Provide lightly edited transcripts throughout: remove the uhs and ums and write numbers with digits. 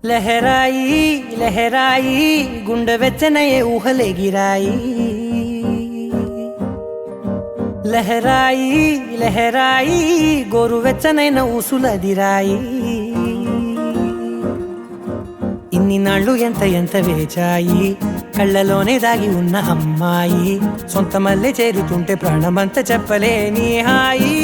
లహరాయి లహరాయి గుండె వెచ్చనయే ఊహలెగిరాయి లహరాయి లహరాయి గోరు వెచ్చనైన ఊసులదిరాయి ఇన్ని నాళ్ళు ఎంత ఎంత వేచాయి కళ్ళలోనే దాగి ఉన్న అమ్మాయి సొంత మల్లె చేరుతుంటే ప్రాణమంతా చెప్పలేని హాయి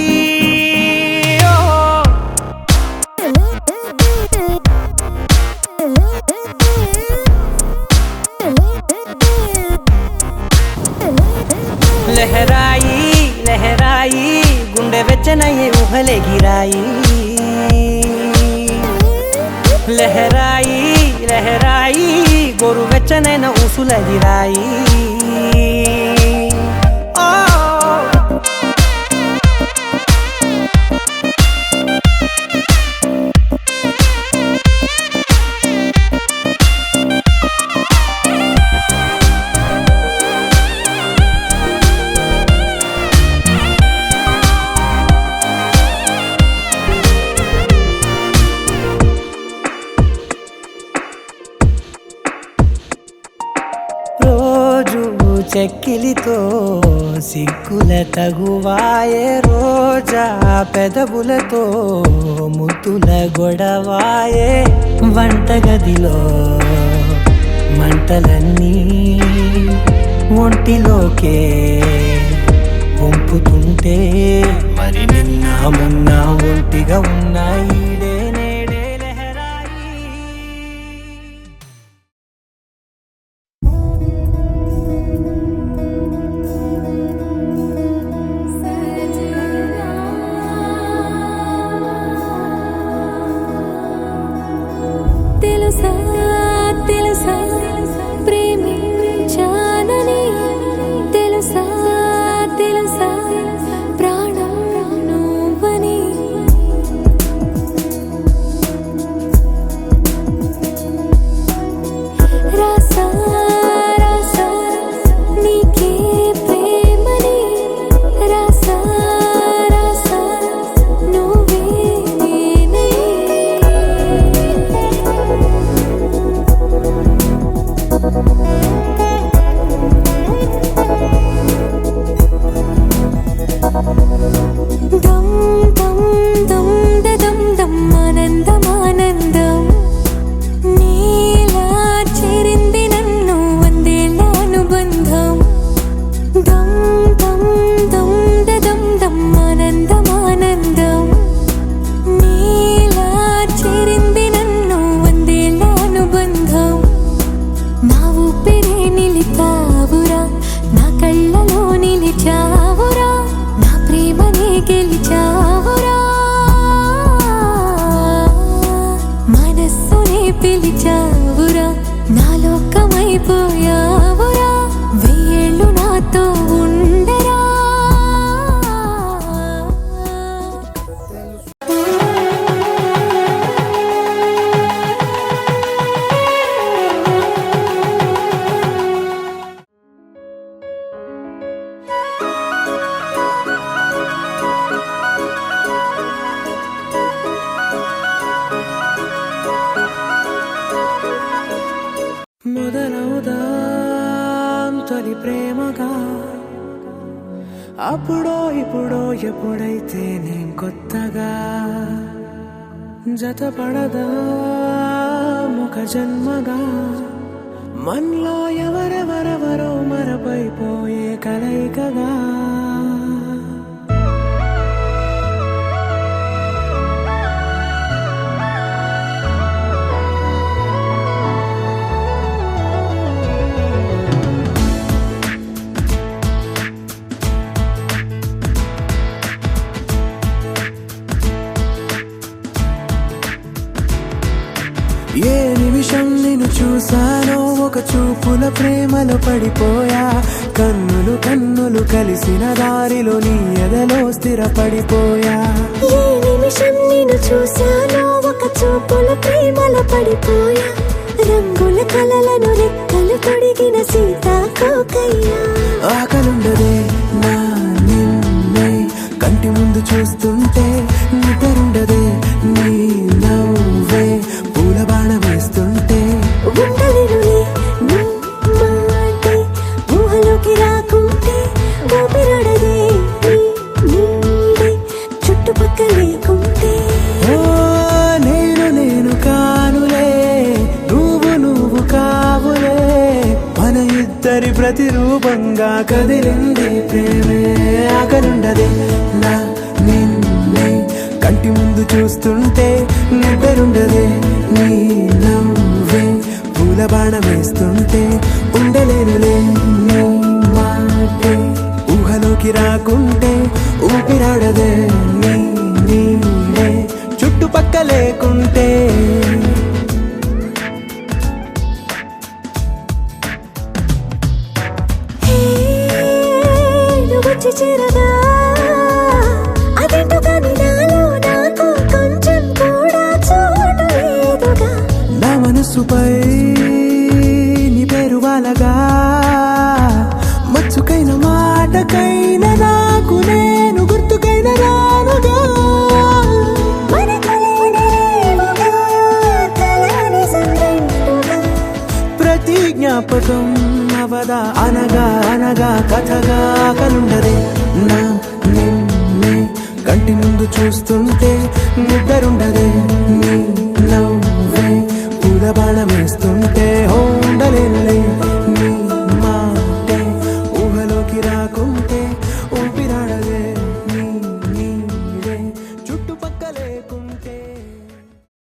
లహరాయి లహరాయి గుండె వెచ్చనయ్యే ఊహలెగిరాయి లహరాయి లహరాయి గోరు వెచ్చనైన ఊసులదిరాయి చెక్కిలితో సిగ్గుల తగువాయే రోజా పెదవులతో ముద్దుల గొడవాయే వంటగదిలో మంటలన్నీ ఒంటిలోకే వంపుతుంటే మరి నిన్న మొన్న ఒంటిగా ఉన్నాయి తొలి ప్రేమగా అప్పుడో ఇప్పుడో ఎప్పుడైతే నేను కొత్తగా జతపడదా ముఖ జన్మగా మనలో ఎవరెవరెవరో మరపైపోయే కలయికగా ఏ నిమిషం నిన్ను చూసానో ఒక చూపుల ప్రేమలో పడిపోయా కన్నులు కన్నులు కలిసిన దారిలో నీ ఎదలో స్థిరపడిపోయా ఏ నిమిషం నిన్ను చూసానో ఒక చూపుల ప్రేమలో పడిపోయా రంగుల కలలను రెక్కలు తొడిగిన సీతాకోకయ్యా ఆకలుండదే నా నిన్నే కంటి ముందు చూస్తుంటే నిద్రుండదే నీ నవ్వే పూల బాణ వేస్తూ ప్రతిరూపంగా కదిలింది ప్రేమే ఆకలుండదే నా నిన్నే కంటి ముందు చూస్తుంటే నిద్రుండదే నీ నవ్వే పూల బాణం వేస్తుంటే ఉండలేనులే నీ మాటే ఊహలోకి రాకుంటే ఊపిరాడదే నీ నీడే చుట్టుపక్క లేకుంటే వచ్చి చేరగా అదేంటో కానీ నాలో నాకు కొంచెం కూడా చోటు లేదుగా నా మనసుపై నీ పేరు వాలగా మచ్చుకైన మాటకైన నాకు నేను గుర్తుకైన రానుగా మనకులేనిరేవుగా, కలని సంగంటుగా. ప్రతి జ్ఞాపకం అవదా అనగా అనగా కథగా కలుండదే నా నిన్నే కంటి ముందు చూస్తుంటే నిద్రుండదే